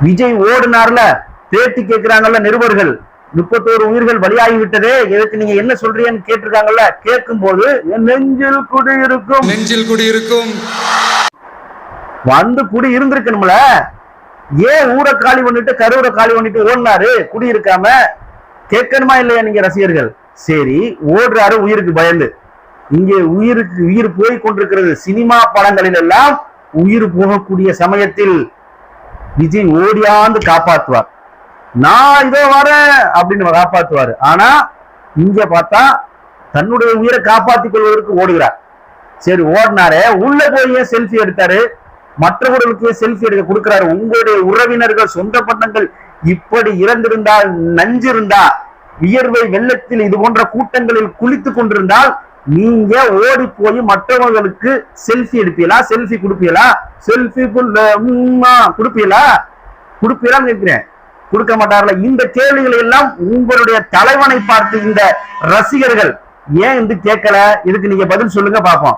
விஜய் ஓடுனார்ல, பேட்டி கேட்கிறாங்கல்ல நிருபர்கள், 31 உயிர்கள் பலியாகிவிட்டதே, எதுக்கு நீங்க என்ன சொல்றீங்கன்னு கேட்டிருக்காங்கல்ல. கேட்கும் போது நெஞ்சில் குடியிருக்கும், நெஞ்சில் குடியிருக்கும் வந்து குடி இருந்திருக்கணும்ல. ஏன் ஊரை காலி பண்ணிட்டு கரூரை காலி பண்ணிட்டு ஓடினாரு குடி இருக்காம? கேட்கணுமா இல்லையா நீங்க ரசிகர்கள்? சரி, ஓடுறாரு உயிருக்கு பயந்து. இங்கே உயிருக்கு உயிர் போய் கொண்டிருக்கிறது. சினிமா படங்களில் எல்லாம் உயிர் போகக்கூடிய சமயத்தில் விஜய் ஓடியாந்து காப்பாற்றுவார். நான் இதோ வரேன் அப்படின்னு காப்பாற்றுவாரு. ஆனா இங்க பார்த்தா தன்னுடைய உயிரை காப்பாற்றிக் கொள்வதற்கு ஓடுகிறார். சரி, ஓடினாரே, உள்ள போய் செல்ஃபி எடுத்தாரு, மற்றவர்களுக்கு செல்ஃபி எடுக்க கொடுக்கிறாரு. உங்களுடைய உறவினர்கள் சொந்த பந்தங்கள் இப்படி இறந்திருந்தால், நஞ்சிருந்தா, வியர்வை வெள்ளத்தில் இது போன்ற கூட்டங்களில் குளித்துக் கொண்டிருந்தால் நீங்க ஓடி போய் மற்றவர்களுக்கு செல்ஃபி எடுப்பீங்களா? செல்ஃபி கொடுப்பீங்களா? செல்ஃபி கொடுப்பீங்களா? கொடுப்பீங்களான்னு கேட்கிறேன். கொடுக்க மாட்டார்களா? இந்த கேள்விகளை எல்லாம் உங்களுடைய தலைவனை பார்த்து இந்த ரசிகர்கள் ஏன் கேட்கல? இதுக்கு நீங்க பதில் சொல்லுங்க பாப்போம்.